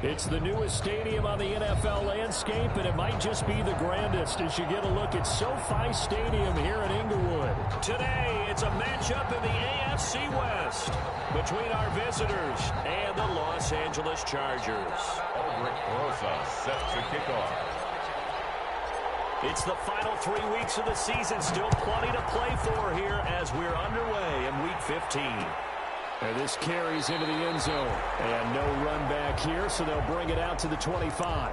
It's the newest stadium on the NFL landscape, and it might just be the grandest as you get a look at SoFi Stadium here in Inglewood. Today, it's a matchup in the AFC West between our visitors and the Los Angeles Chargers. Aldrich Rosa set to kick off. It's the final 3 weeks of the season. Still plenty to play for here as we're underway in Week 15. And this carries into the end zone. And no run back here, so they'll bring it out to the 25.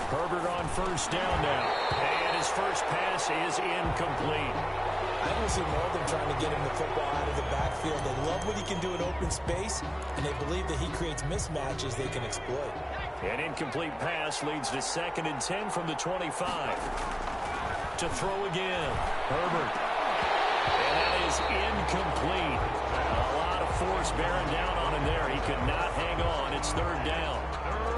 Herbert on first down now. And his first pass is incomplete. I don't see more than trying to get him the football out of the backfield. They love what he can do in open space, and they believe that he creates mismatches they can exploit. An incomplete pass leads to 2nd and 10 from the 25. To throw again. Herbert. And that is incomplete. A lot of force bearing down on him there. He could not hang on. It's 3rd down.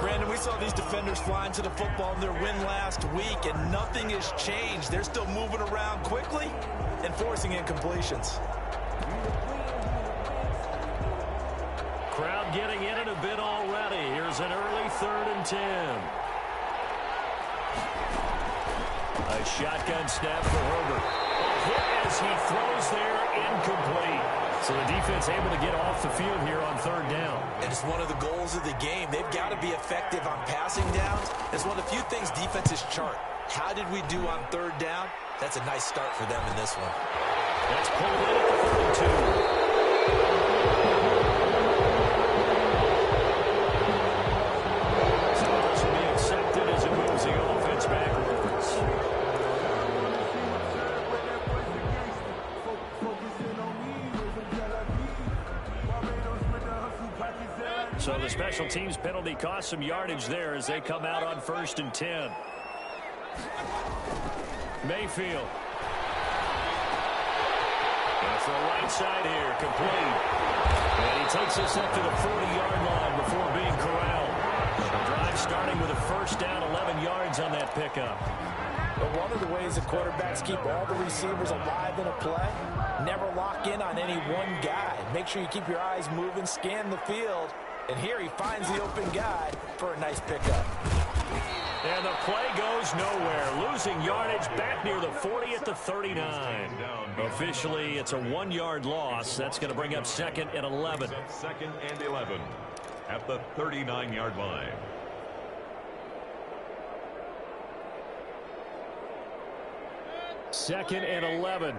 Brandon, we saw these defenders flying to the football in their win last week, and nothing has changed. They're still moving around quickly and forcing incompletions. Crowd getting in it a bit already. Here's an early 3rd and 10. A shotgun snap for Herbert. A hit as he throws there, incomplete. So the defense able to get off the field here on 3rd down. And it's one of the goals of the game. They've got to be effective on passing downs. It's one of the few things defenses chart. How did we do on 3rd down? That's a nice start for them in this one. That's pulled in at the 32. So this will be accepted as it moves the offense backwards. So the special teams penalty cost some yardage there as they come out on 1st and 10. Mayfield. And for the right side here, complete. And he takes us up to the 40-yard line before being corralled. The drive starting with a 1st down, 11 yards on that pickup. But one of the ways that quarterbacks keep all the receivers alive in a play, never lock in on any one guy. Make sure you keep your eyes moving, scan the field. And here he finds the open guy for a nice pickup. And the play goes nowhere. Losing yardage back near the 40 at the 39. Officially, it's a 1-yard loss. That's going to bring up 2nd and 11. 2nd and 11 at the 39-yard line. Second and 11.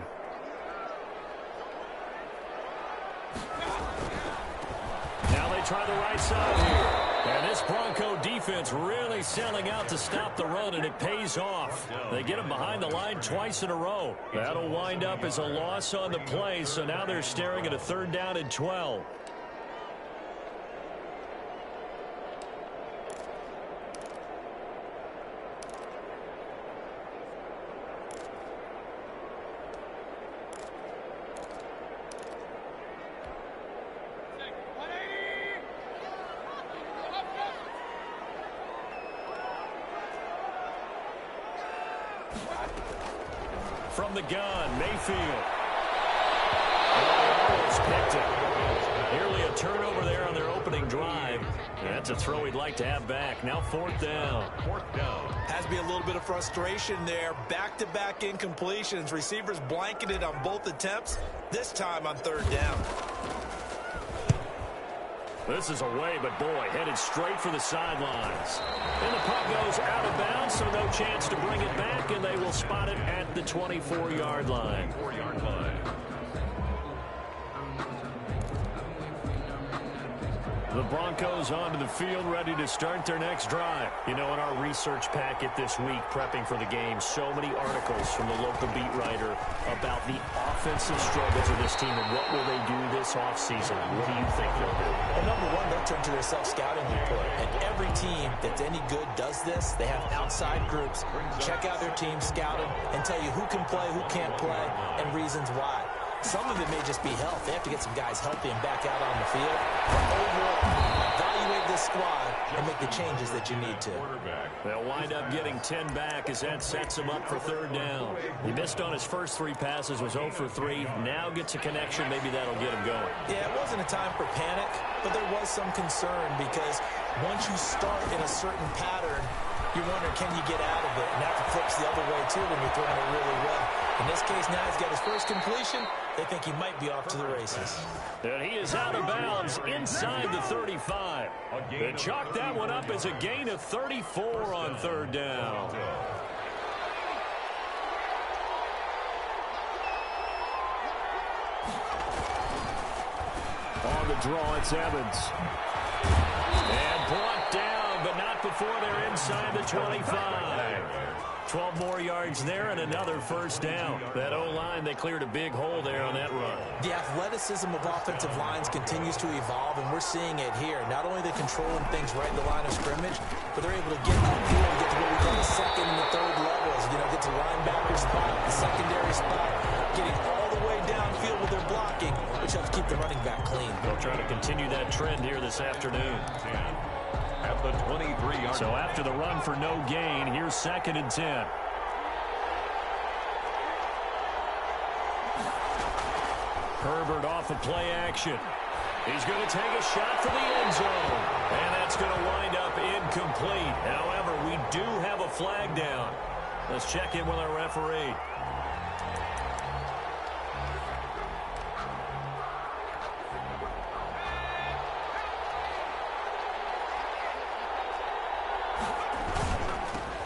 Now they try the right side here. And this Bronco defense really selling out to stop the run, and it pays off. They get him behind the line twice in a row. That'll wind up as a loss on the play, so now they're staring at a 3rd down and 12. From the gun, Mayfield. Almost picked it. Nearly a turnover there on their opening drive. That's a throw he'd like to have back. Now 4th down. 4th down. Has to be a little bit of frustration there. Back-to-back incompletions. Receivers blanketed on both attempts. This time on 3rd down. This is away, but boy, headed straight for the sidelines. And the puck goes out of bounds, so no chance to bring it back, and they will spot it at the 24-yard line. 4-yard line. The Broncos onto the field, ready to start their next drive. You know, in our research packet this week, prepping for the game, so many articles from the local beat writer about the offensive struggles of this team and what will they do this offseason. What do you think they'll do? Well, number one, they'll turn to their self-scouting report. And every team that's any good does this. They have outside groups, check out their team, scout them, and tell you who can play, who can't play, and reasons why. Some of it may just be health. They have to get some guys healthy and back out on the field. But overall, evaluate this squad and make the changes that you need to. They'll wind up getting 10 back as that sets him up for third down. He missed on his first 3 passes, was 0 for 3. Now gets a connection. Maybe that'll get him going. Yeah, it wasn't a time for panic, but there was some concern because once you start in a certain pattern, you're wondering, can you get out of it? And that flips the other way, too, when you're throwing it really well. In this case, now he's got his first completion. They think he might be off to the races. And he is out of bounds inside the 35. They chalk that one up as a gain of 34 on third down. On the draw, it's Evans. And brought down, but not before they're inside the 25. 12 more yards there and another first down. That O-line, they cleared a big hole there on that run. The athleticism of offensive lines continues to evolve, and we're seeing it here. Not only are they controlling things right in the line of scrimmage, but they're able to get up here and get to what we call the second and the third levels. You know, get to linebacker spot, the secondary spot, getting all the way downfield with their blocking, which helps keep the running back clean. They'll try to continue that trend here this afternoon. At the 23-yard. So after the run for no gain, here's 2nd and 10. Herbert off of play action. He's going to take a shot for the end zone. And that's going to wind up incomplete. However, we do have a flag down. Let's check in with our referee.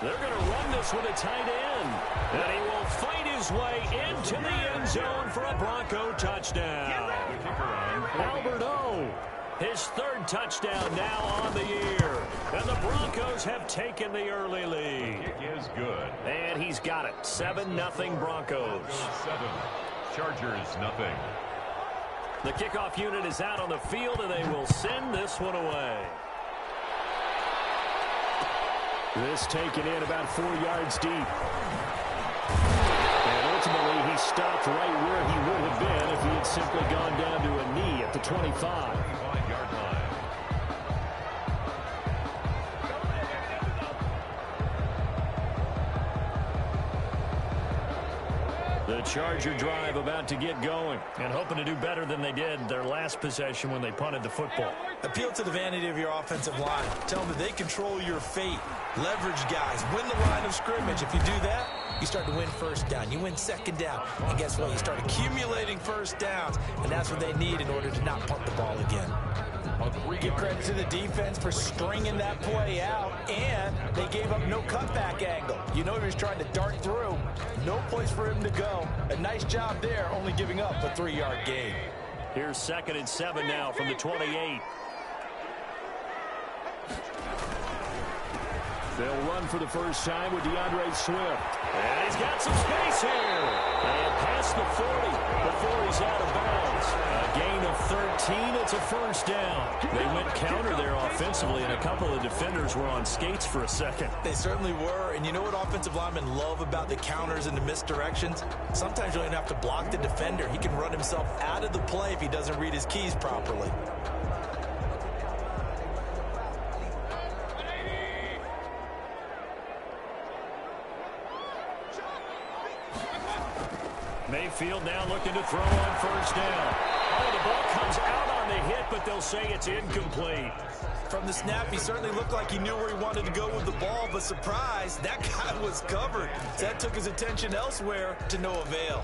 They're going to run this with a tight end. And he will fight his way into the end zone for a Bronco touchdown. Albert O, his 3rd touchdown now on the year. And the Broncos have taken the early lead. Kick is good. And he's got it. 7-0 Broncos. 7. Chargers, nothing. The kickoff unit is out on the field, and they will send this one away. This taken in about 4 yards deep. And ultimately, he stopped right where he would have been if he had simply gone down to a knee at the 25. 25-yard line. The Charger drive about to get going and hoping to do better than they did their last possession when they punted the football. Appeal to the vanity of your offensive line. Tell them that they control your fate. Leverage guys. Win the line of scrimmage. If you do that, you start to win first down. You win second down. And guess what? You start accumulating first downs. And that's what they need in order to not punt the ball again. Give credit to the defense for stringing that play out. And they gave up no cutback angle. You know he was trying to dart through. No place for him to go. A nice job there, only giving up a 3-yard gain. Here's 2nd and 7 now from the 28. They'll run for the first time with DeAndre Swift. And he's got some space here. And past the 40 before he's out of bounds. A gain of 13. It's a first down. They went counter there offensively, and a couple of defenders were on skates for a second. They certainly were. And you know what offensive linemen love about the counters and the misdirections? Sometimes you don't even have to block the defender. He can run himself out of the play if he doesn't read his keys properly. Mayfield now looking to throw on first down. Oh, the ball comes out on the hit, but they'll say it's incomplete. From the snap, he certainly looked like he knew where he wanted to go with the ball, but surprise, that guy was covered. So that took his attention elsewhere to no avail.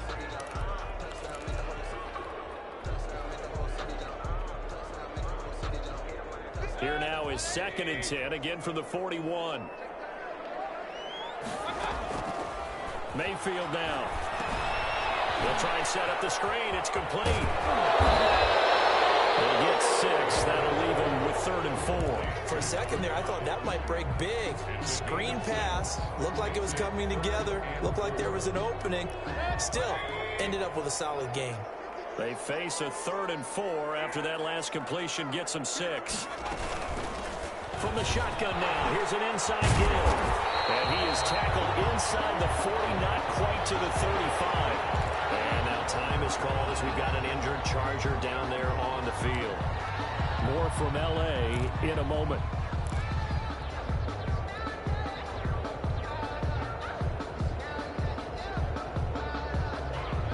Here now is 2nd and 10, again from the 41. Mayfield now. They'll try and set up the screen. It's complete. They get 6. That'll leave them with 3rd and 4. For a second there, I thought that might break big. Screen pass. Looked like it was coming together. Looked like there was an opening. Still, ended up with a solid gain. They face a 3rd and 4 after that last completion gets them 6. From the shotgun now, here's an inside give. And he is tackled inside the 40, not quite to the 35. And now time is called as we've got an injured Charger down there on the field. More from L.A. in a moment.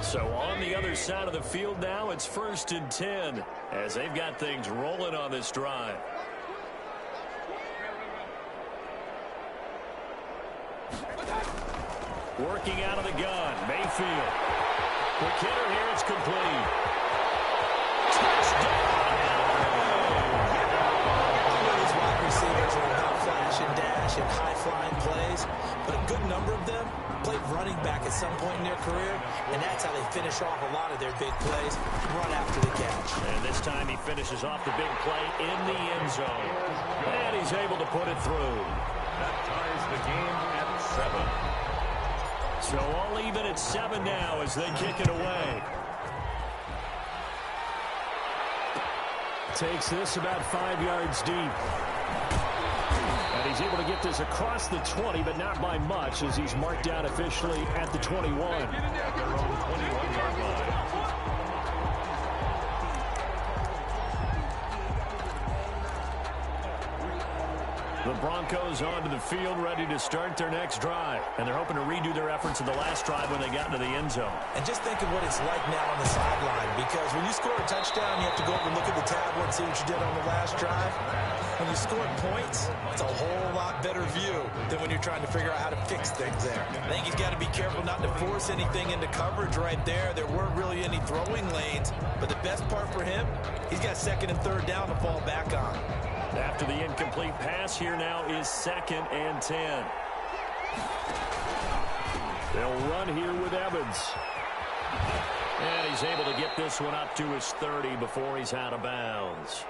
So on the other side of the field now, it's 1st and 10 as they've got things rolling on this drive. Working out of the gun, Mayfield. McKinnon here, it's complete. Touchdown! These wide receivers are about flash and dash and high-flying plays, but a good number of them played running back at some point in their career, and that's how they finish off a lot of their big plays, run after the catch. And this time he finishes off the big play in the end zone. And he's able to put it through. That ties the game at 7. So all even at 7 now as they kick it away. Takes this about 5 yards deep. And he's able to get this across the 20, but not by much as he's marked out officially at the 21. At their own 21-yard line. The Broncos onto the field, ready to start their next drive. And they're hoping to redo their efforts in the last drive when they got into the end zone. And just think of what it's like now on the sideline, because when you score a touchdown, you have to go over and look at the tablet and see what you did on the last drive. When you score points, it's a whole lot better view than when you're trying to figure out how to fix things there. I think he's got to be careful not to force anything into coverage right there. There weren't really any throwing lanes, but the best part for him, he's got 2nd and 3rd down to fall back on. After the incomplete pass, here now is 2nd and 10. They'll run here with Evans. And he's able to get this one up to his 30 before he's out of bounds.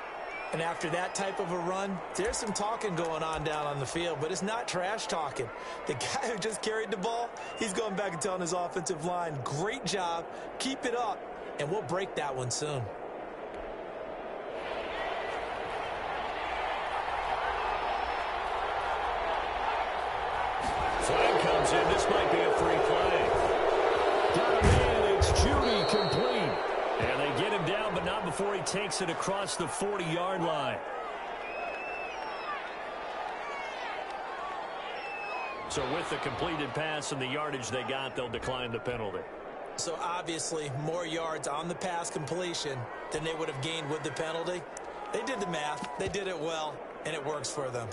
And after that type of a run, there's some talking going on down on the field, but it's not trash talking. The guy who just carried the ball, he's going back and telling his offensive line, great job, keep it up, and we'll break that one soon. Flag comes in. This might be a free play. Got a man. It's Judy complete. And they get him down, but not before he takes it across the 40-yard line. So with the completed pass and the yardage they got, they'll decline the penalty. So obviously more yards on the pass completion than they would have gained with the penalty. They did the math. They did it well, and it works for them.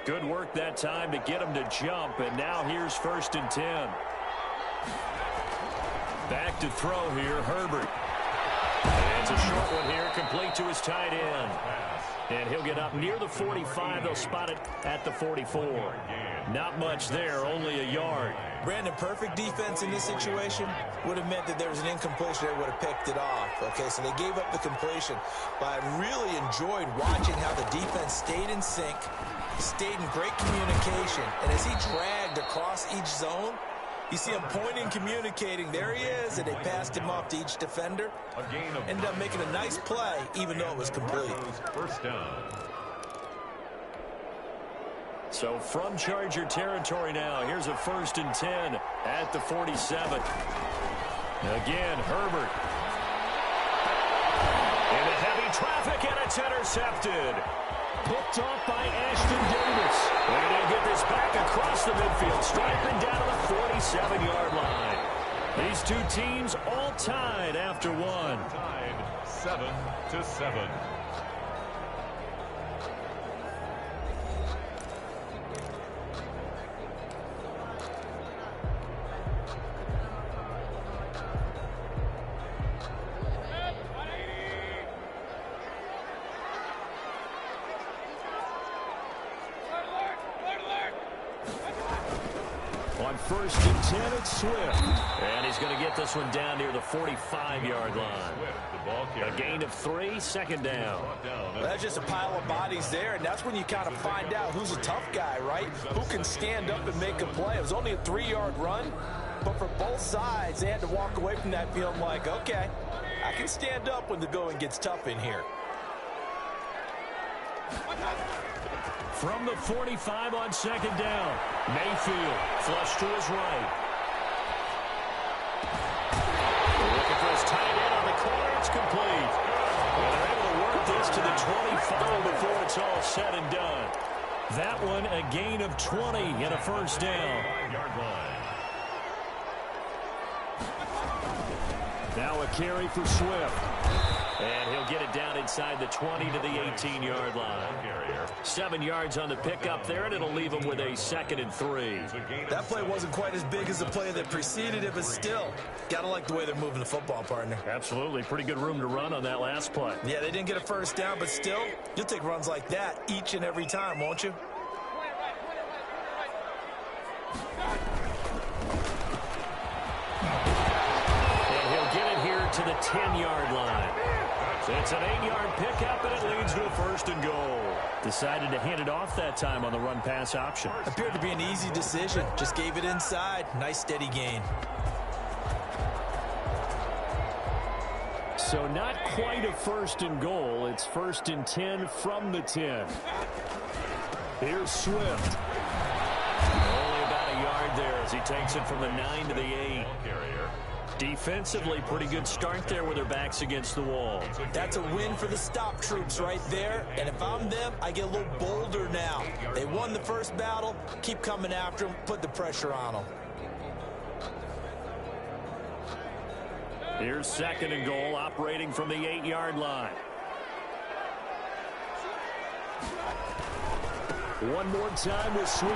Good work that time to get him to jump, and now here's 1st and 10. Back to throw here, Herbert. And it's a short one here, complete to his tight end. And he'll get up near the 45. They'll spot it at the 44. Not much there, only a yard. Brandon, perfect defense in this situation would have meant that there was an incompletion that would have picked it off. Okay, so they gave up the completion. But I really enjoyed watching how the defense stayed in sync, stayed in great communication. And as he dragged across each zone, you see him pointing, communicating. There he is, and they passed him off to each defender. Ended up making a nice play, even though it was complete. First down. So from Charger territory now, here's a 1st and 10 at the 47. Again, Herbert. Into heavy traffic, and it's intercepted. Picked off by Ashton Davis. And he'll get this back across the midfield, striping down to the 47-yard line. These two teams all tied after one. Tied 7-7. first and 10 at Swift. And he's going to get this one down near the 45-yard line. A gain of 3, second down. Well, that's just a pile of bodies there, and that's when you kind of find out who's a tough guy, right? Who can stand up and make a play. It was only a 3-yard run, but for both sides, they had to walk away from that feeling like, okay, I can stand up when the going gets tough in here. From the 45 on second down, Mayfield flush to his right. Looking for his tight end on the corner. It's complete. And they're able to work this to the 25 before it's all said and done. That one a gain of 20 and a first down. Now a carry for Swift. And he'll get it down inside the 20 to the 18-yard line. 7 yards on the pickup there, and it'll leave him with a 2nd and 3. That play wasn't quite as big as the play that preceded it, but still, gotta like the way they're moving the football, partner. Absolutely. Pretty good room to run on that last play. Yeah, they didn't get a first down, but still, you'll take runs like that each and every time, won't you? And he'll get it here to the 10-yard line. It's an 8-yard pickup, and it leads to a 1st and goal. Decided to hand it off that time on the run-pass option. Appeared to be an easy decision. Just gave it inside. Nice, steady gain. So not quite a 1st and goal. It's 1st and 10 from the 10. Here's Swift. Only about a yard there as he takes it from the 9 to the 8. Defensively, pretty good start there with their backs against the wall. That's a win for the stop troops right there. And if I'm them, I get a little bolder now. They won the first battle. Keep coming after them. Put the pressure on them. Here's 2nd and goal, operating from the 8-yard line. One more time with Swift.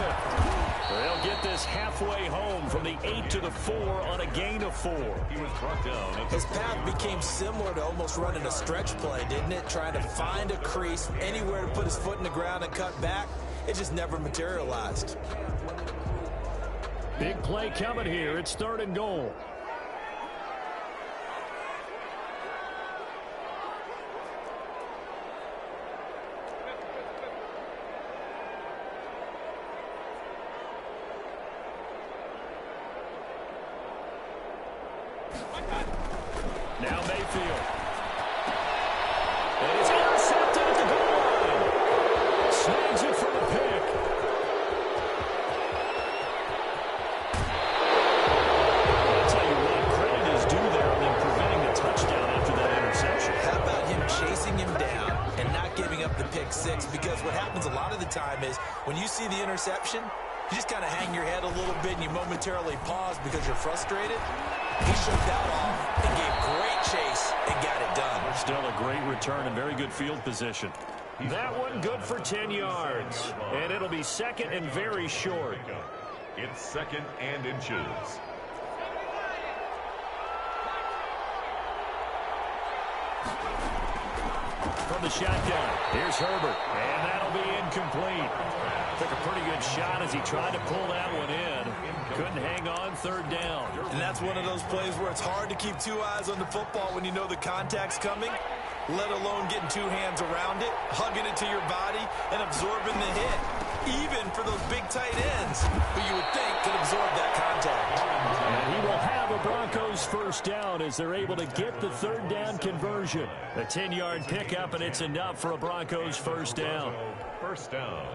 They'll get this halfway home from the 8 to the 4 on a gain of 4. He was brought down. His path became similar to almost running a stretch play, didn't it? Trying to find a crease, anywhere to put his foot in the ground and cut back. It just never materialized. Big play coming here. It's 3rd and goal. Now Mayfield. And it's intercepted at the goal line. Snags it for the pick. I'll tell you what, credit is due there on them preventing the touchdown after that interception. How about him chasing him down and not giving up the pick 6? Because what happens a lot of the time is when you see the interception, you just kind of hang your head a little bit and you momentarily pause because you're frustrated. He shook that off and gave great chase and got it done. Still a great return and very good field position. That one good for 10 yards. And it'll be 2nd and very short. It's 2nd and inches. From the shotgun, here's Herbert. And that'll be incomplete. Took a pretty good shot as he tried to pull that one in. Couldn't hang on, 3rd down. And that's one of those plays where it's hard to keep 2 eyes on the football when you know the contact's coming, let alone getting 2 hands around it, hugging it to your body, and absorbing the hit. Even for those big tight ends who you would think could absorb that contact. And he will have a Broncos 1st down as they're able to get the 3rd down conversion. A 10-yard pickup, and it's enough for a Broncos 1st down. 1st down.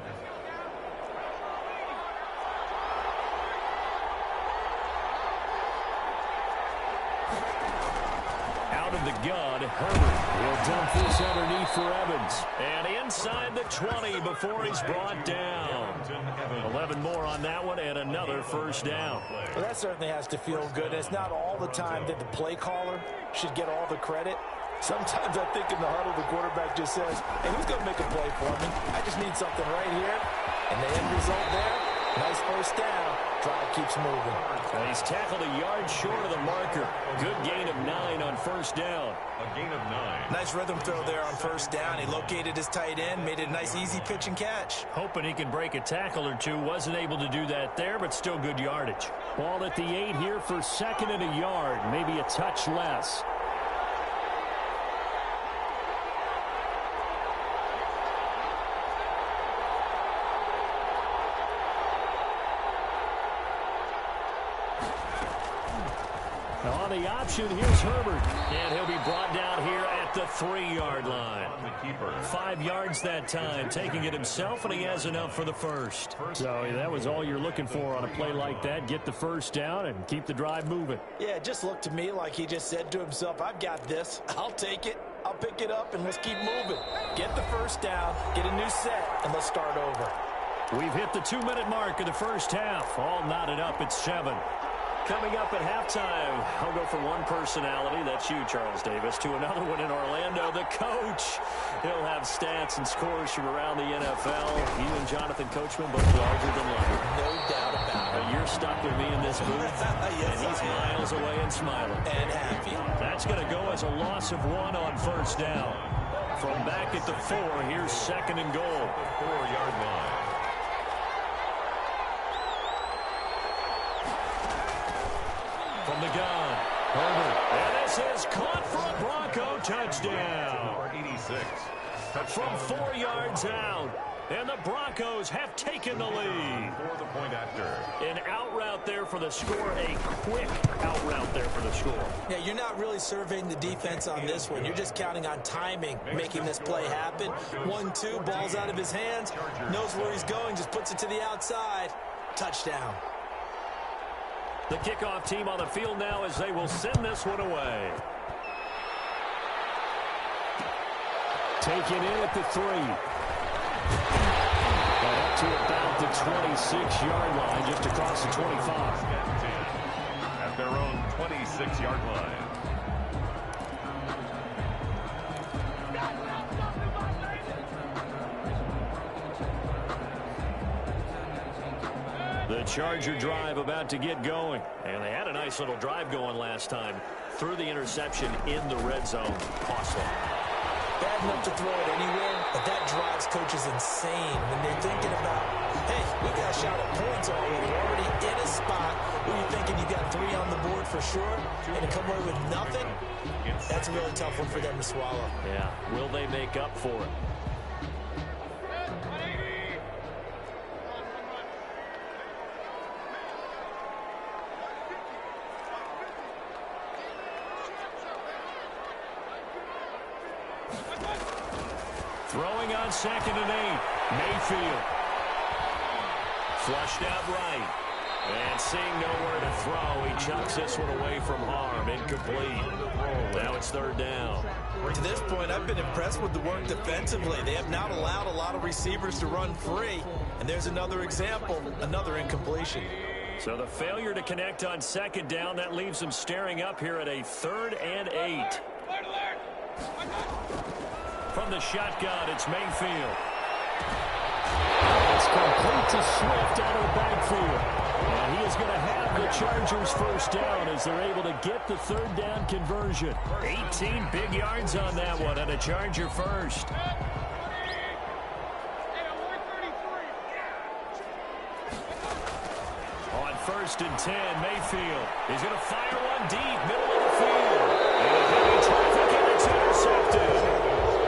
Out of the gun, Herbert will dump this underneath for Evans. And inside the 20 before he's brought down. 11 more on that one and another 1st down. Well, that certainly has to feel good. And it's not all the time that the play caller should get all the credit. Sometimes I think in the huddle, the quarterback just says, hey, who's going to make a play for me? I just need something right here. And the end result there, Nice first down. Drive keeps moving. And he's tackled a yard short of the marker. Good gain of 9 on first down. A gain of 9. Nice rhythm throw there on first down. He located his tight end, made it a nice easy pitch and catch. Hoping he can break a tackle or two. Wasn't able to do that there, but still good yardage. Ball at the 8 here for 2nd and a yard. Maybe a touch less. On the option, here's Herbert. And he'll be brought down here at the 3-yard line. 5 yards that time, taking it himself, and he has enough for the first. So that was all you're looking for on a play like that. Get the first down and keep the drive moving. Yeah, it just looked to me like he just said to himself, I've got this. I'll take it. I'll pick it up, and let's keep moving. Get the first down, get a new set, and let's start over. We've hit the 2-minute mark of the first half. All knotted up at 7. Coming up at halftime, I'll go from one personality, that's you, Charles Davis, to another one in Orlando, the coach. He'll have stats and scores from around the NFL. He and Jonathan Coachman both larger than life. No doubt about it. You're stuck with me in this booth, yes, and he's miles away and smiling. And happy. That's going to go as a loss of 1 on first down. From back at the 4, here's 2nd and goal. 4-yard line. From the gun, Herbert. And this is caught for a Bronco touchdown. 86. From 4 yards out. And the Broncos have taken the lead. For the point after. An out route there for the score. A quick out route there for the score. Yeah, you're not really surveying the defense on this one. You're just counting on timing, making this play happen. 1-2, ball's out of his hands. Knows where he's going, just puts it to the outside. Touchdown. The kickoff team on the field now as they will send this one away. Taken in at the 3. And up to about the 26-yard line, just across the 25. At their own 26-yard line. The Charger drive about to get going. And they had a nice little drive going last time. Threw the interception in the red zone. Costly. Bad enough to throw it anywhere, but that drives coaches insane when they're thinking about, hey, we got a shot at points already. We're already in a spot where you're thinking you got 3 on the board for sure, and to come away with nothing, that's a really tough one for them to swallow. Yeah, will they make up for it? Throwing on 2nd and 8. Mayfield. Flushed out right. And seeing nowhere to throw, he chucks this one away from harm. Incomplete. Now it's 3rd down. To this point, I've been impressed with the work defensively. They have not allowed a lot of receivers to run free. And there's another example, another incompletion. So the failure to connect on 2nd down, that leaves them staring up here at a 3rd and 8. From the shotgun, it's Mayfield. It's complete to Swift out of the backfield. And he is going to have the Chargers first down as they're able to get the 3rd down conversion. 18 big yards on that one, and a Charger first. On 1st and 10, Mayfield is going to fire one deep, middle of the field. And a traffic, and it's intercepted.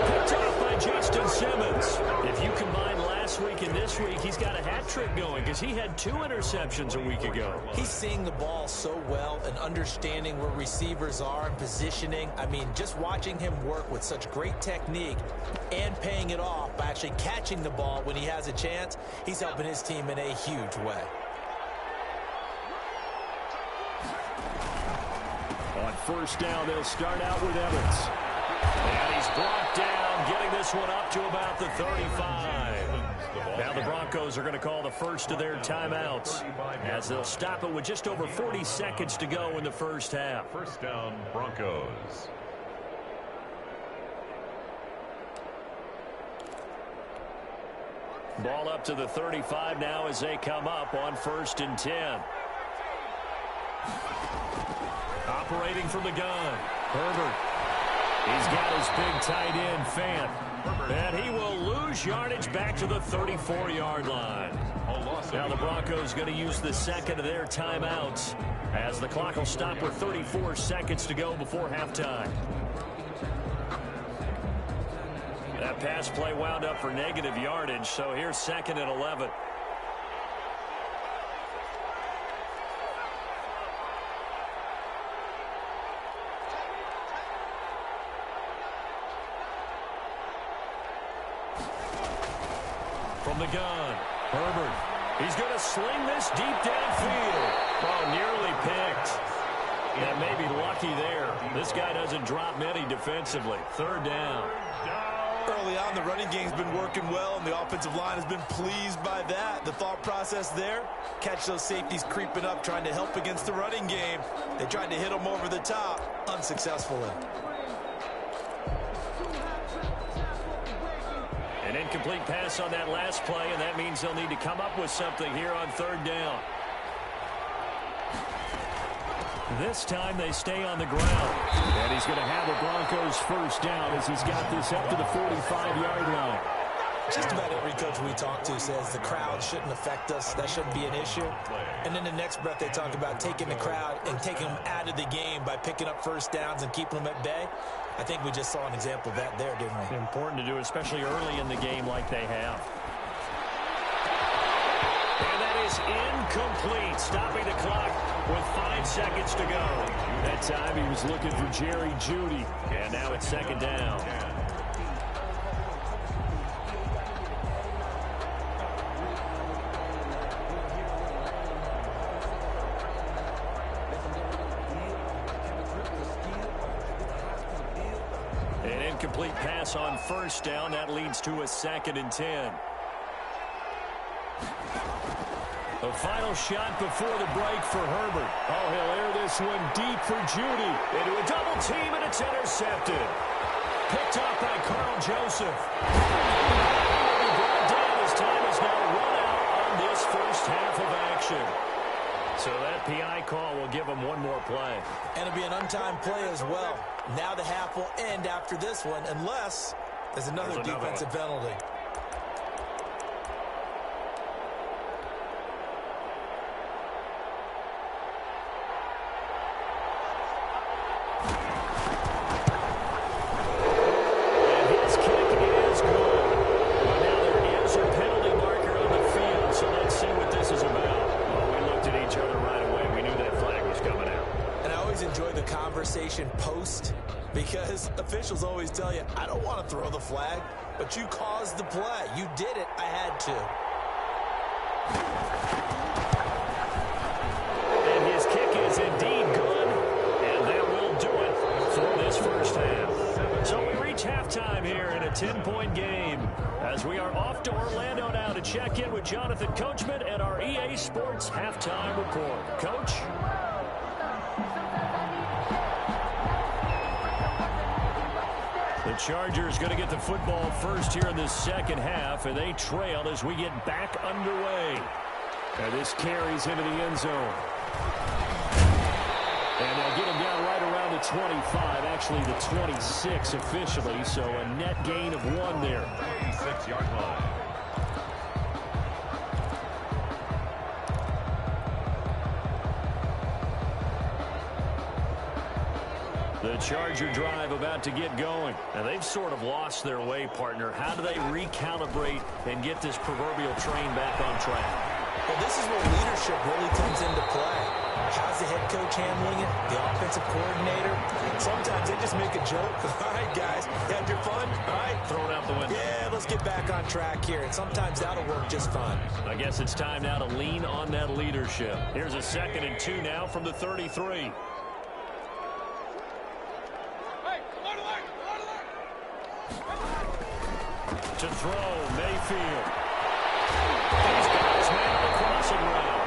Picked off by Justin Simmons. If you combine last week and this week, he's got a hat trick going because he had 2 interceptions a week ago. He's seeing the ball so well and understanding where receivers are and positioning. I mean, just watching him work with such great technique and paying it off by actually catching the ball when he has a chance, he's helping his team in a huge way. On 1st down, they'll start out with Evans. And he's brought down, getting this one up to about the 35. Now the Broncos are going to call the first of their timeouts as they'll stop it with just over 40 seconds to go in the first half. First down, Broncos. Ball up to the 35 now as they come up on 1st and 10. Operating from the gun, Herbert. He's got his big tight end, Fant. And he will lose yardage back to the 34-yard line. Now the Broncos going to use the second of their timeouts as the clock will stop with 34 seconds to go before halftime. That pass play wound up for negative yardage, so here's 2nd and 11. From the gun, Herbert. He's going to sling this deep downfield. Oh, nearly picked. And maybe lucky there. This guy doesn't drop many defensively. 3rd down. Early on, the running game's been working well, and the offensive line has been pleased by that. The thought process there, catch those safeties creeping up, trying to help against the running game. They tried to hit them over the top, unsuccessfully. An incomplete pass on that last play, and that means they'll need to come up with something here on 3rd down. This time they stay on the ground. And he's going to have the Broncos 1st down as he's got this up to the 45-yard line. Just about every coach we talk to says the crowd shouldn't affect us. That shouldn't be an issue. And then the next breath they talk about taking the crowd and taking them out of the game by picking up 1st downs and keeping them at bay. I think we just saw an example of that there, didn't we? Important to do, especially early in the game like they have. And that is incomplete, stopping the clock with 5 seconds to go. That time he was looking for Jerry Jeudy, and now it's 2nd down. An incomplete pass on 1st down. That leads to a 2nd and 10. The final shot before the break for Herbert. Oh, he'll air this one deep for Jeudy. Into a double team, and it's intercepted. Picked up by Carl Joseph. He'll be brought down as time is now run out on this 1st half of action. So that PI call will give him one more play. And it'll be an untimed play as well. Now the half will end after this one, unless there's another defensive penalty. Post, because officials always tell you, I don't want to throw the flag, but you caused the play. You did it. I had to. And his kick is indeed good, and that will do it for this 1st half. So we reach halftime here in a 10-point game as we are off to Orlando now to check in with Jonathan Coachman and our EA Sports halftime report. Coach? The Chargers going to get the football first here in the 2nd half, and they trail as we get back underway. And this carries into the end zone. And they'll get him down right around the 25, actually the 26 officially, so a net gain of 1 there. 86-yard line. The Charger drive about to get going. Now, they've sort of lost their way, partner. How do they recalibrate and get this proverbial train back on track? Well, this is where leadership really comes into play. How's the head coach handling it? The offensive coordinator? Sometimes they just make a joke. All right, guys, you had your fun? All right. Throw it out the window. Yeah, let's get back on track here. And sometimes that'll work just fine. I guess it's time now to lean on that leadership. Here's a 2nd and 2 now from the 33. To throw, Mayfield. He's got his man on the crossing route.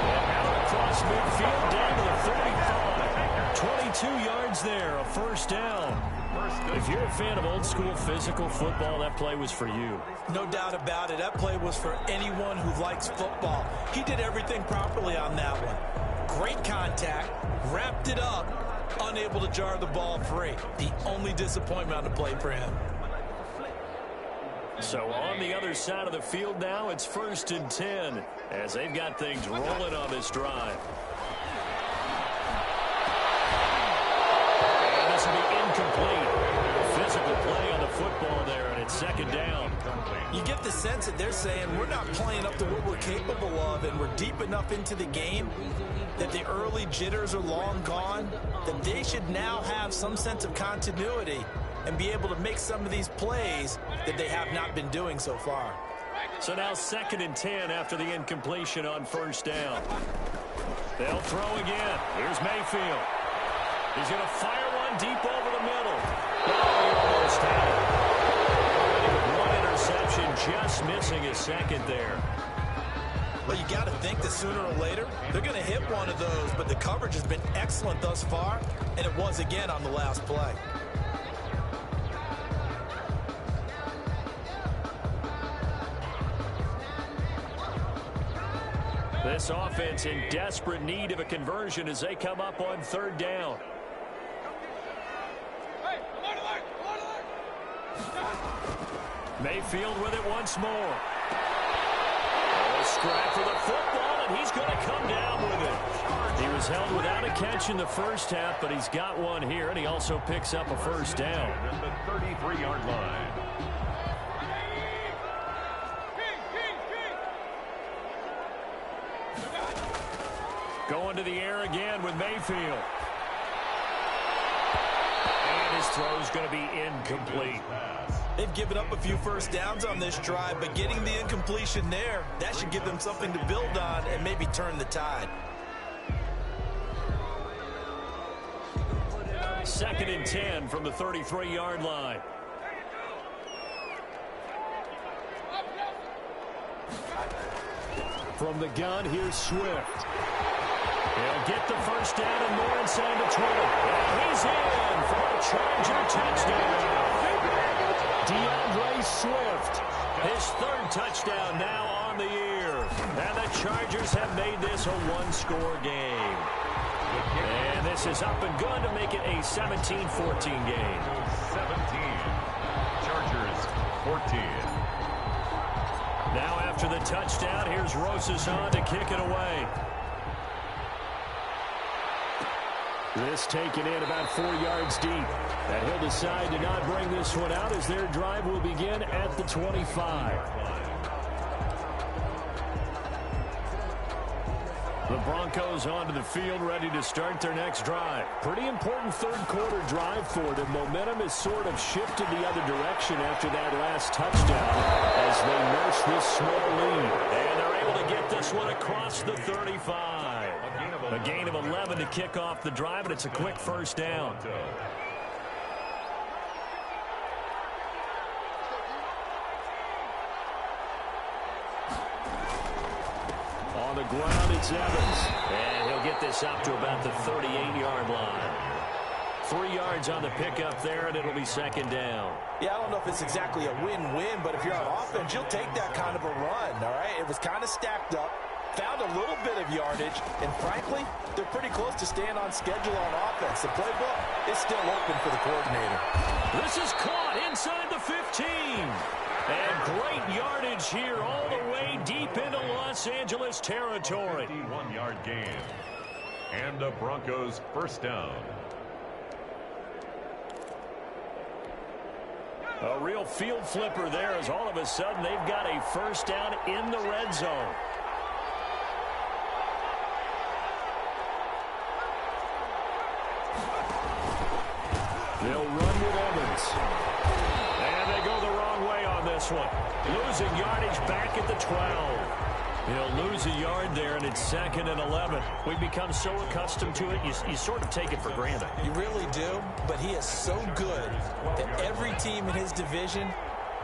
And out across midfield down to the 35. 22 yards there, a first down. If you're a fan of old-school physical football, that play was for you. No doubt about it. That play was for anyone who likes football. He did everything properly on that one. Great contact, wrapped it up, unable to jar the ball free. The only disappointment on the play for him. So on the other side of the field now, it's 1st and 10 as they've got things rolling on this drive. And this will be incomplete. Physical play on the football there, and it's 2nd down. You get the sense that they're saying we're not playing up to what we're capable of, and we're deep enough into the game that the early jitters are long gone, that they should now have some sense of continuity and be able to make some of these plays that they have not been doing so far. So now 2nd and 10 after the incompletion on 1st down. They'll throw again. Here's Mayfield. He's going to fire one deep over the middle. Oh, he almost had it. One interception, just missing a 2nd there. Well, you got to think that sooner or later they're going to hit one of those, but the coverage has been excellent thus far, and it was again on the last play. This offense in desperate need of a conversion as they come up on 3rd down. Mayfield with it once more. A scrap for the football, and he's going to come down with it. He was held without a catch in the first half, but he's got one here, and he also picks up a 1st down. At the 33-yard line. Going to the air again with Mayfield. And his throw's going to be incomplete. They've given up a few first downs on this drive, but getting the incompletion there, that should give them something to build on and maybe turn the tide. 2nd and 10 from the 33-yard line. From the gun, here's Swift. He'll get the first down and more inside the 20. And he's in for a Charger touchdown. DeAndre Swift, his 3rd touchdown now on the year. And the Chargers have made this a one-score game. And this is up and good to make it a 17-14 game. 17. Chargers 14. Now after the touchdown, here's Rosas on to kick it away. This taken in about 4 yards deep. And he'll decide to not bring this one out as their drive will begin at the 25. The Broncos onto the field ready to start their next drive. Pretty important 3rd quarter drive for them. Momentum has sort of shifted the other direction after that last touchdown as they nurse this small lead. And they're able to get this one across the 35. A gain of 11 to kick off the drive, and it's a quick 1st down. On the ground, it's Evans. And he'll get this up to about the 38-yard line. 3 yards on the pickup there, and it'll be 2nd down. Yeah, I don't know if it's exactly a win-win, but if you're on offense, you'll take that kind of a run, all right? It was kind of stacked up, found a little bit of yardage, and frankly, they're pretty close to staying on schedule on offense. The playbook is still open for the coordinator. This is caught inside the 15. And great yardage here all the way deep into Los Angeles territory. 51-yard gain. And the Broncos 1st down. A real field flipper there as all of a sudden they've got a 1st down in the red zone. They'll run with Evans. And they go the wrong way on this one. Losing yardage back at the 12. He'll lose a yard there, and it's 2nd and 11. We've become so accustomed to it, you sort of take it for granted. You really do, but he is so good that every team in his division,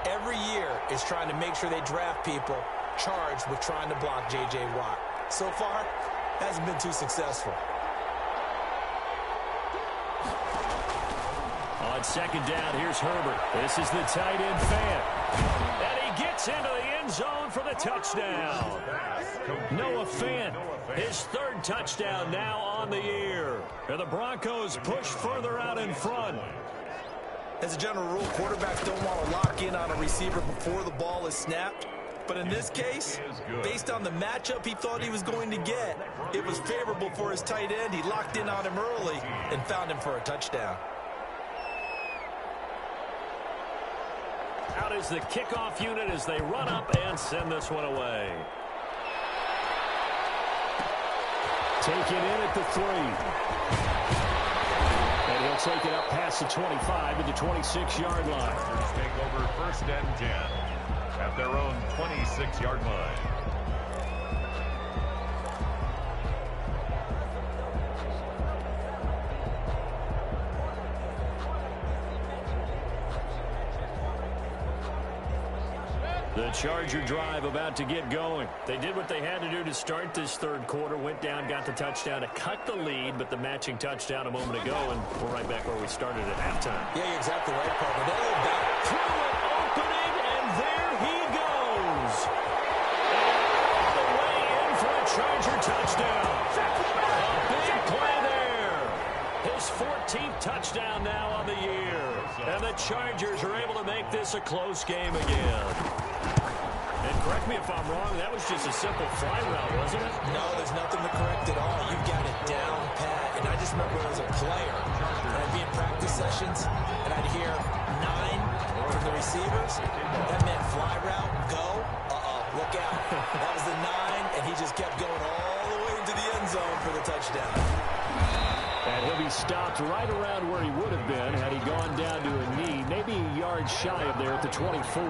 every year, is trying to make sure they draft people charged with trying to block J.J. Watt. So far, hasn't been too successful. On second down, here's Herbert. This is the tight end fan. And he gets into the end zone for the touchdown. Noah Fant, his third touchdown now on the year. And the Broncos push further out in front. As a general rule, quarterbacks don't want to lock in on a receiver before the ball is snapped. But in this case, based on the matchup he thought he was going to get, it was favorable for his tight end. He locked in on him early and found him for a touchdown. Out is the kickoff unit as they run up and send this one away. Taken in at the 3. And he'll take it up past the 25 to the 26-yard line. Take over 1st and 10 at their own 26-yard line. The Charger drive about to get going. They did what they had to do to start this third quarter. Went down, got the touchdown to cut the lead, but the matching touchdown a moment ago, and we're right back where we started at halftime. Yeah, you're exactly right, Parker. They go back through an opening, and there he goes. And all the way in for a Charger touchdown. A big play there. His 14th touchdown now on the year. And the Chargers are able to make this a close game again. And correct me if I'm wrong, that was just a simple fly route, wasn't it? No, there's nothing to correct at all. You've got it down pat. And I just remember as a player, I'd be in practice sessions, and I'd hear 9 from the receivers. That meant fly route, go. Look out. That was the 9, and he just kept going all the way into the end zone for the touchdown. And he'll be stopped right around where he would have been had he gone down to a knee, maybe a yard shy of there at the 24.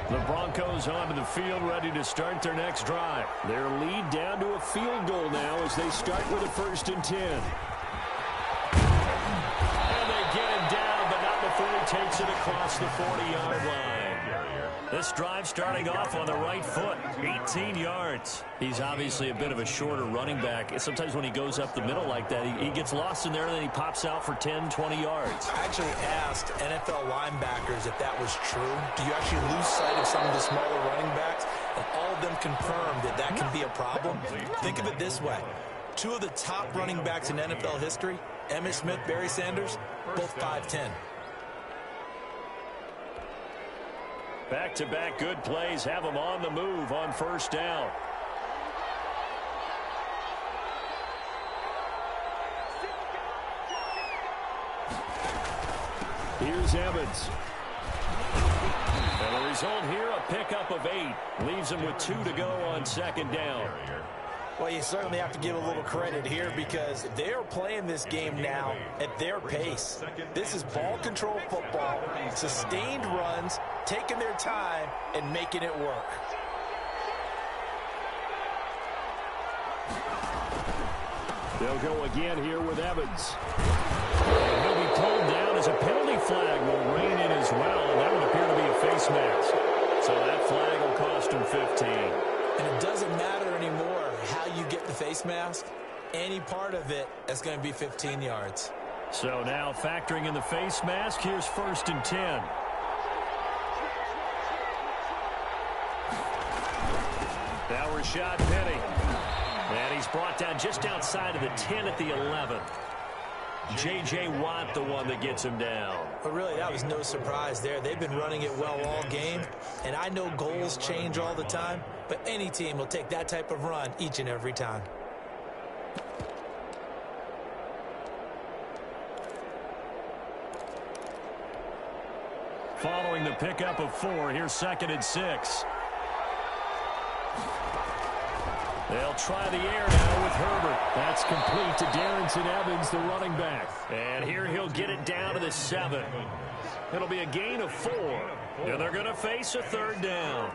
The Broncos onto the field, ready to start their next drive. Their lead down to a field goal now as they start with a 1st and 10. Before he takes it across the 40-yard line. This drive starting off on the right foot, 18 yards. He's obviously a bit of a shorter running back. Sometimes when he goes up the middle like that, he gets lost in there, and then he pops out for 10, 20 yards. I actually asked NFL linebackers if that was true. Do you actually lose sight of some of the smaller running backs? And all of them confirmed that that can be a problem. Think of it this way. 2 of the top running backs in NFL history, Emmitt Smith, Barry Sanders, both 5'10". Back-to-back good plays have him on the move on 1st down. Here's Evans. And the result here, a pickup of 8. Leaves him with 2 to go on 2nd down. Well, you certainly have to give a little credit here because they're playing this game now at their pace. This is ball control football, sustained runs, taking their time, and making it work. They'll go again here with Evans. And he'll be pulled down as a penalty flag will rein in as well, and that would appear to be a face mask. So that flag will cost him 15. And it doesn't matter anymore how you get the face mask. Any part of it is going to be 15 yards. So now factoring in the face mask, here's 1st and 10. Now Rashad Penny. And he's brought down just outside of the 10 at the 11. J.J. Watt, the one that gets him down. But really, that was no surprise there. They've been running it well all game. And I know goals change all the time, but any team will take that type of run each and every time. Following the pickup of 4, here's 2nd and 6. They'll try the air now with Herbert. That's complete to Darrington Evans, the running back. And here he'll get it down to the 7. It'll be a gain of 4. And they're going to face a 3rd down.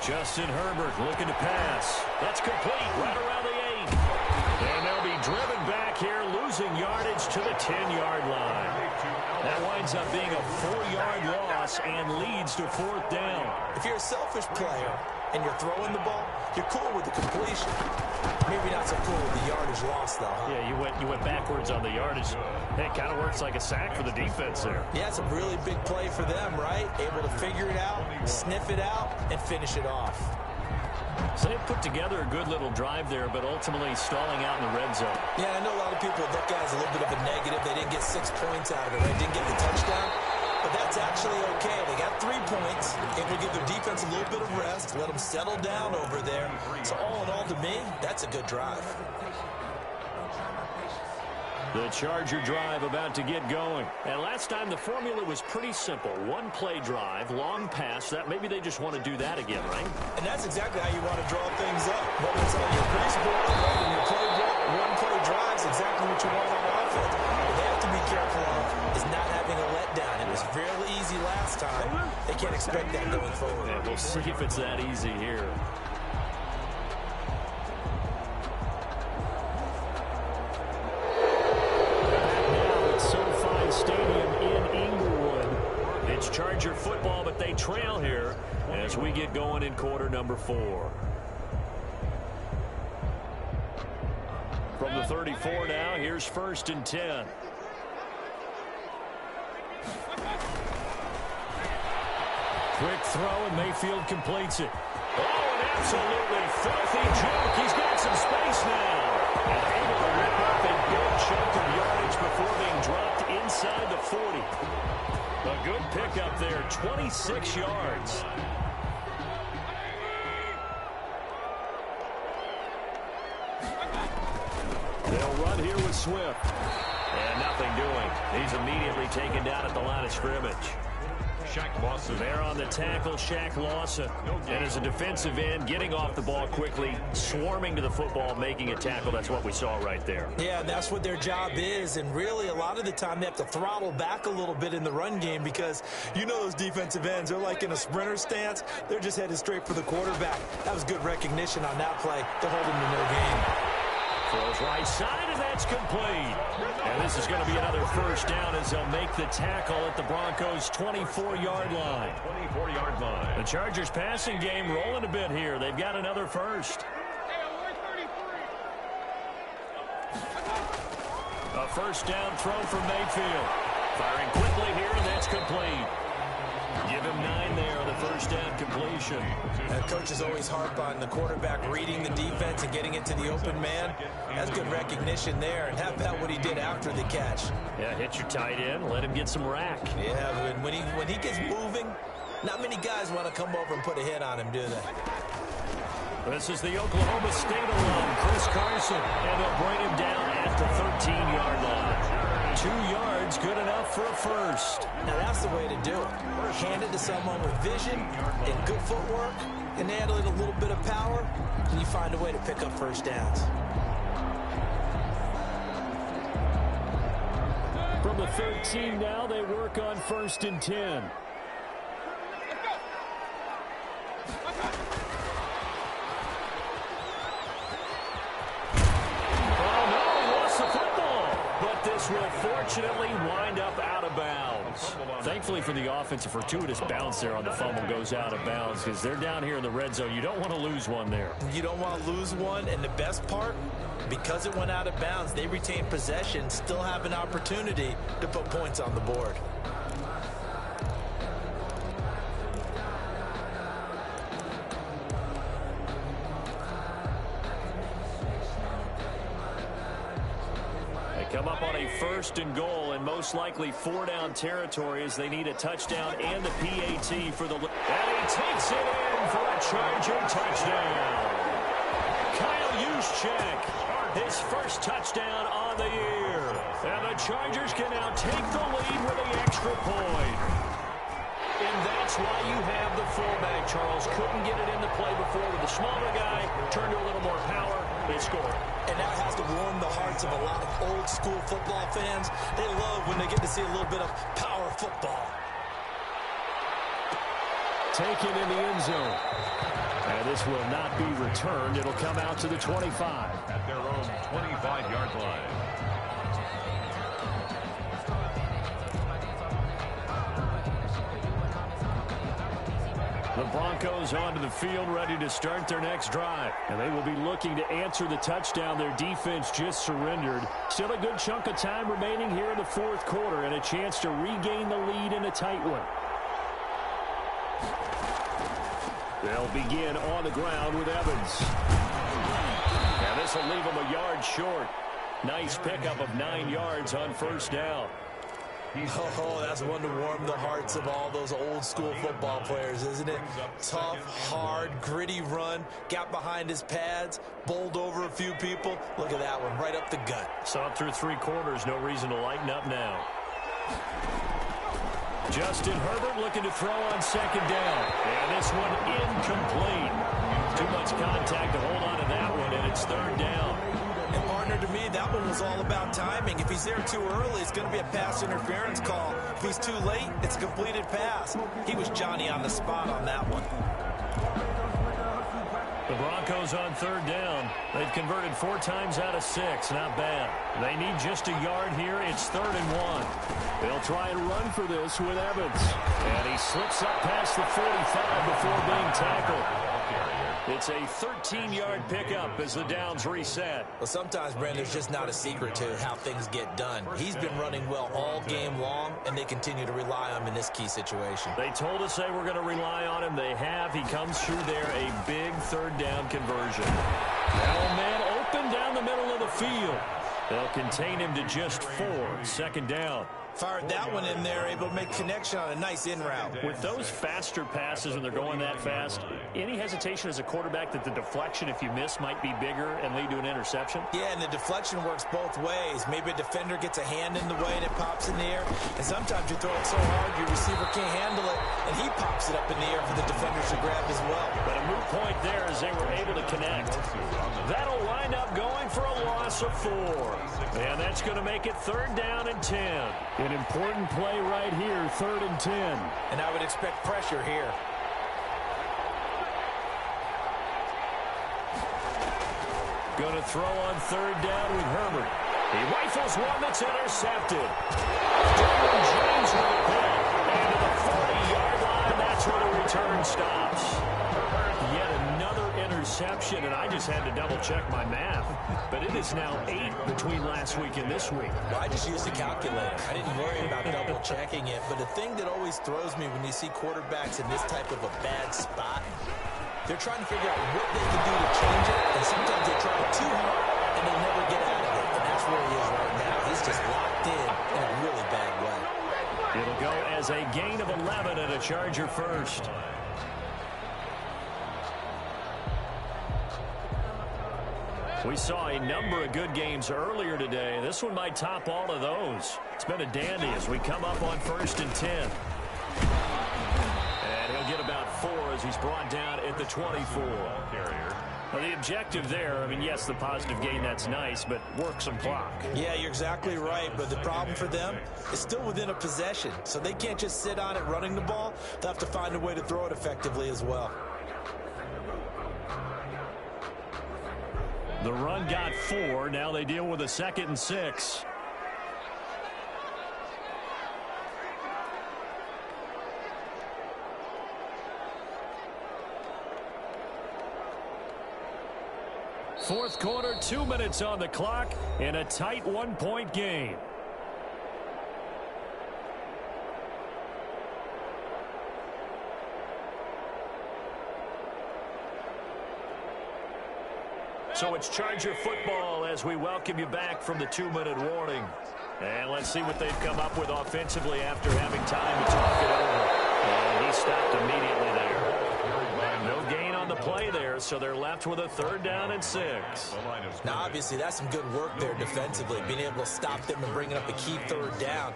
Justin Herbert looking to pass. That's complete right around the 8. And they'll be driven back here, losing yardage to the 10-yard line. That winds up being a 4-yard loss and leads to 4th down. If you're a selfish player and you're throwing the ball, you're cool with the completion. Maybe not so cool with the yardage loss, though, huh? Yeah, you went backwards on the yardage. It kind of works like a sack for the defense there. Yeah, it's a really big play for them, right? Able to figure it out, sniff it out, and finish it off. So they put together a good little drive there, but ultimately stalling out in the red zone. Yeah, I know a lot of people look at it as a little bit of a negative. They didn't get 6 points out of it, right? Didn't get the touchdown. But that's actually okay. They got 3 points. Able to give their defense a little bit of rest, let them settle down over there. So all in all, to me, that's a good drive. The Charger drive about to get going. And last time the formula was pretty simple. 1-play drive, long pass. That maybe they just want to do that again, right? And that's exactly how you want to draw things up. Whether it's on your grease board, right, in your playbook, 1-play drives, exactly what you want on offense. What they have to be careful of is not having a letdown. It was fairly easy last time. They can't expect that going forward. Yeah, we'll see if it's that easy here. Stadium in Inglewood. It's Charger football, but they trail here as we get going in quarter number 4. From the 34 now, here's 1st and 10. Quick throw, and Mayfield completes it. Oh, an absolutely filthy joke. He's got some space now. And able to rip up a good chunk of yardage before being dropped inside the 40. A good pickup there, 26 yards. They'll run here with Swift. And nothing doing. He's immediately taken down at the line of scrimmage. There on the tackle, Shaq Lawson. And as a defensive end, getting off the ball quickly, swarming to the football, making a tackle. That's what we saw right there. Yeah, that's what their job is. And really, a lot of the time, they have to throttle back a little bit in the run game because you know those defensive ends, they're like in a sprinter stance. They're just headed straight for the quarterback. That was good recognition on that play to hold him to no gain. Throws right side, and that's complete. And this is going to be another 1st down as they'll make the tackle at the Broncos' 24-yard line. 24-yard line. The Chargers passing game rolling a bit here. They've got another 1st. A 1st down throw from Mayfield. Firing quickly here, and that's complete. Give him 9 there on the 1st down completion. Coaches always harp on the quarterback reading the defense and getting it to the open man. That's good recognition there. And how about what he did after the catch? Yeah, hit your tight end, let him get some rack. Yeah, when he gets moving, not many guys want to come over and put a hit on him, do they? This is the Oklahoma State alum, Chris Carson, and they'll bring him down at the 13-yard line. 2 yards, good enough for a 1st. Now that's the way to do it. Hand it to someone with vision and good footwork, and add a little bit of power, and you find a way to pick up 1st downs. From the 13 now, they work on 1st and 10. Will fortunately wind up out of bounds. Thankfully for the offense, a fortuitous bounce there on the fumble goes out of bounds because they're down here in the red zone. You don't want to lose one there. You don't want to lose one, and the best part, because it went out of bounds, they retain possession, still have an opportunity to put points on the board. Come up on a 1st and goal, and most likely 4-down territory as they need a touchdown and the PAT for the... And he takes it in for a Charger touchdown. Kyle Juszczyk, his 1st touchdown on the year. And the Chargers can now take the lead with the extra point. And that's why you have the fullback, Charles. Couldn't get it into play before with the smaller guy. Turned to a little more power. They scored. And that has to warm the hearts of a lot of old-school football fans. They love when they get to see a little bit of power football. Taken in the end zone. And this will not be returned. It'll come out to the 25. At their own 25-yard line. The Broncos onto the field, ready to start their next drive. And they will be looking to answer the touchdown their defense just surrendered. Still a good chunk of time remaining here in the fourth quarter and a chance to regain the lead in a tight one. They'll begin on the ground with Evans. And this will leave them a yard short. Nice pickup of 9 yards on first down. Oh, that's one to warm the hearts of all those old-school football players, isn't it? Tough, hard, gritty run. Got behind his pads, bowled over a few people. Look at that one, right up the gut. Saw it through 3 quarters. No reason to lighten up now. Justin Herbert looking to throw on second down. And this one incomplete. Too much contact to hold on to that one, and it's third down. And partner, to me, that one was all about timing. If he's there too early, it's going to be a pass interference call. If he's too late, it's a completed pass. He was Johnny on the spot on that one. The Broncos on third down. They've converted 4 times out of 6. Not bad. They need just a yard here. It's 3rd and 1. They'll try and run for this with Evans. And he slips up past the 45 before being tackled. It's a 13-yard pickup as the downs reset. Well, sometimes, Brandon, there's just not a secret to how things get done. He's been running well all game long, and they continue to rely on him in this key situation. They told us they were going to rely on him. They have. He comes through there, a big third down conversion. Now a man open down the middle of the field. They'll contain him to just 4. Second down. Fired that one in there, able to make connection on a nice in route. With those faster passes when they're going that fast, any hesitation as a quarterback that the deflection, if you miss, might be bigger and lead to an interception? Yeah, and the deflection works both ways. Maybe a defender gets a hand in the way and it pops in the air. And sometimes you throw it so hard your receiver can't handle it, and he pops it up in the air for the defenders to grab as well. But a moot point there as they were able to connect. That'll wind up going for a loss of 4. And that's going to make it 3rd down and 10. An important play right here, 3rd and 10. And I would expect pressure here. Going to throw on 3rd down with Herbert. He rifles one that's intercepted. Derwin James with a pick. And to the 40-yard line, that's where the return stops. Yet another interception, and I just had to double-check my math. But it is now 8 between last week and this week. Well, I just used a calculator. I didn't worry about double-checking it. But the thing that always throws me when you see quarterbacks in this type of a bad spot, they're trying to figure out what they can do to change it. And sometimes they try too hard, and they never get out of it. And that's where he is right now. He's just locked in a really bad way. It'll go as a gain of 11 and a Charger first. We saw a number of good games earlier today. This one might top all of those. It's been a dandy as we come up on 1st and 10. And he'll get about 4 as he's brought down at the 24. Well, the objective there, I mean, yes, the positive gain, that's nice, but work some clock. Yeah, you're exactly right, but the problem for them is still within a possession, so they can't just sit on it running the ball. They'll have to find a way to throw it effectively as well. The run got 4. Now they deal with a 2nd and 6. Fourth quarter, 2 minutes on the clock in a tight 1-point game. So it's Charger football as we welcome you back from the 2-minute warning. And let's see what they've come up with offensively after having time to talk it over. And he stopped immediately there. No gain on the play there, so they're left with a 3rd down and 6. Now, obviously, that's some good work there defensively, being able to stop them and bringing up a key 3rd down.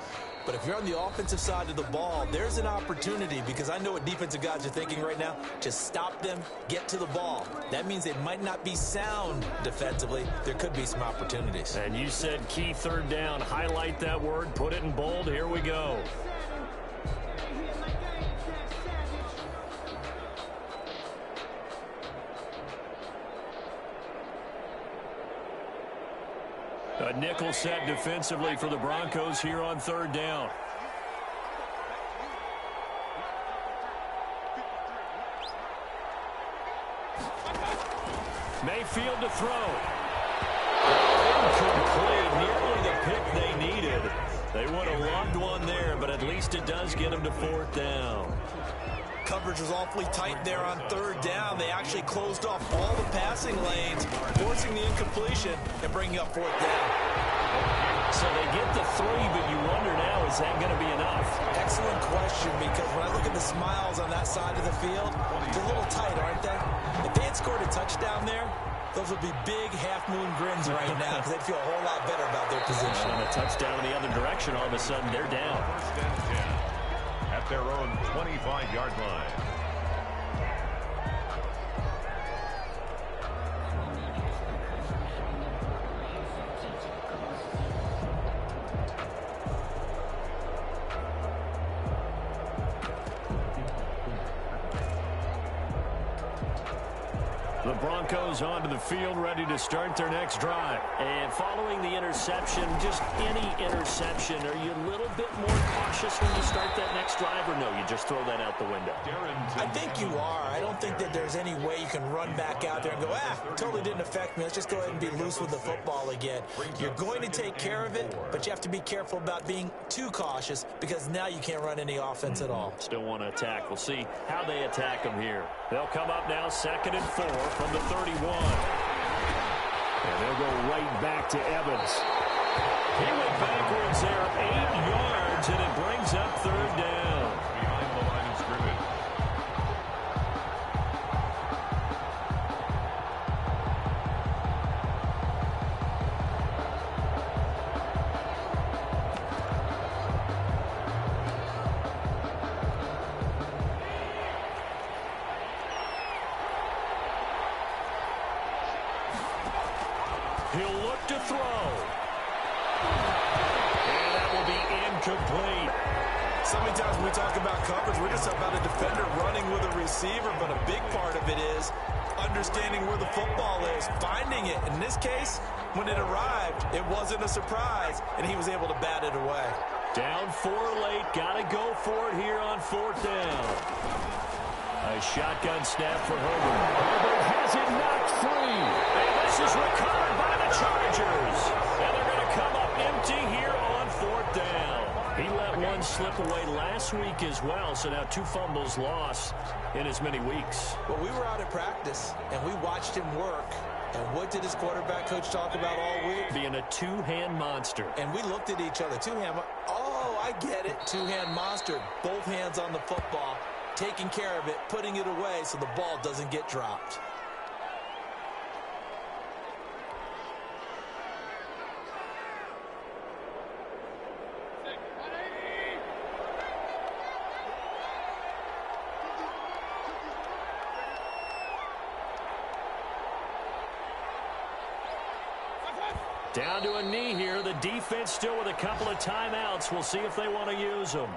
But if you're on the offensive side of the ball, there's an opportunity, because I know what defensive guys are thinking right now. Just stop them, get to the ball. That means they might not be sound defensively. There could be some opportunities. And you said key 3rd down. Highlight that word, put it in bold. Here we go. A nickel set defensively for the Broncos here on third down. Mayfield to throw. Incomplete. Nearly the pick they needed. They would have loved one there, but at least it does get them to fourth down. Coverage was awfully tight there on third down. They actually closed off all the passing lanes, forcing the incompletion and bringing up fourth down. So they get the 3, but you wonder now, is that going to be enough? Excellent question, because when I look at the smiles on that side of the field, they're a little tight, aren't they? If they had scored a touchdown there, those would be big half-moon grins right now because they'd feel a whole lot better about their position. And a touchdown in the other direction, all of a sudden they're down. First and 10 at their own 25-yard line. The Broncos onto the field, ready to start their next drive. And following the interception, just any interception, are you a little bit more cautious when you start that next drive, or no, you just throw that out the window? I think you are. I don't think that there's any way you can run back out there and go, totally didn't affect me. Let's just go ahead and be loose with the football again. You're going to take care of it, but you have to be careful about being too cautious because now you can't run any offense at all. Still want to attack. We'll see how they attack them here. They'll come up now 2nd and 4 from the 31. And they'll go right back to Evans. He went backwards there 8 yards, and it brings up third down. Behind the line of scrimmage. He'll look to throw. And that will be incomplete. So many times when we talk about coverage, we're just about a defender running with a receiver, but a big part of it is understanding where the football is, finding it. In this case, when it arrived, it wasn't a surprise, and he was able to bat it away. Down 4 late, got to go for it here on fourth down. A shotgun snap for Herbert. Herbert has it knocked free. And this is recovered by the Chargers. And they're going to come up empty here on fourth down. He let one slip away last week as well, so now 2 fumbles lost in as many weeks. Well, we were out at practice, and we watched him work. And what did his quarterback coach talk about all week? Being a 2-hand monster. And we looked at each other. 2-hand. Oh, I get it. 2-hand monster. Both hands on the football, taking care of it, putting it away so the ball doesn't get dropped. Down to a knee here. The defense still with a couple of timeouts. We'll see if they want to use them.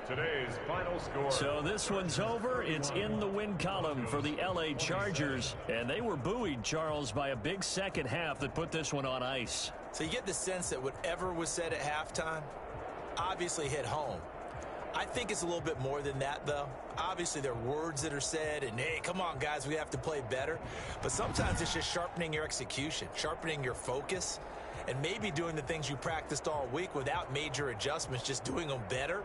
Today's final score. So this one's over. It's in the win column for the L.A. Chargers. And they were buoyed, Charles, by a big second half that put this one on ice. So you get the sense that whatever was said at halftime obviously hit home. I think it's a little bit more than that, though. Obviously, there are words that are said, and, hey, come on, guys, we have to play better. But sometimes it's just sharpening your execution, sharpening your focus, and maybe doing the things you practiced all week without major adjustments, just doing them better.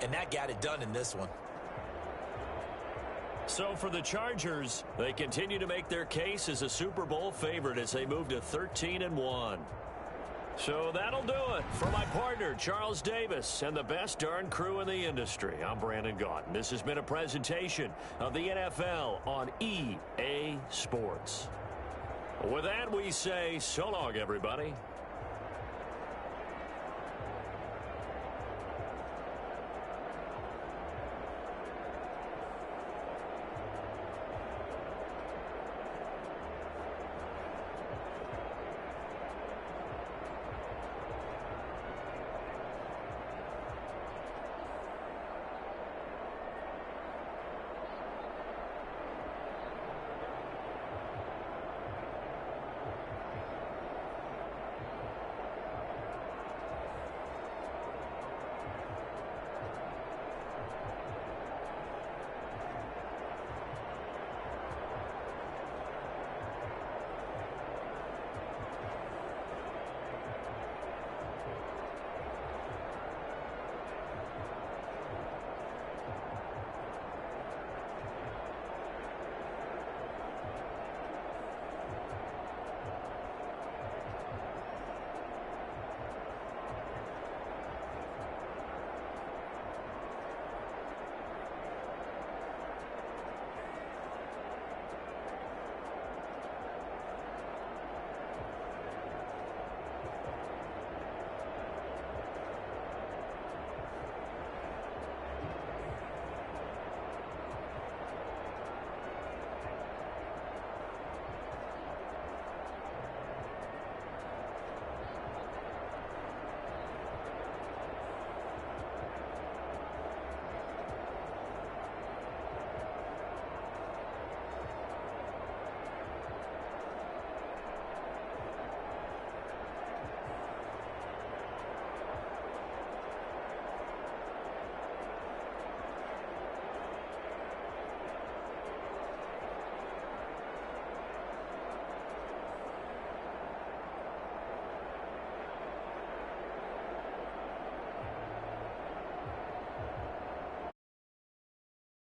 And that got it done in this one. So for the Chargers, they continue to make their case as a Super Bowl favorite as they move to 13-1. So that'll do it. For my partner, Charles Davis, and the best darn crew in the industry, I'm Brandon Gaudin. This has been a presentation of the NFL on EA Sports. With that, we say so long, everybody.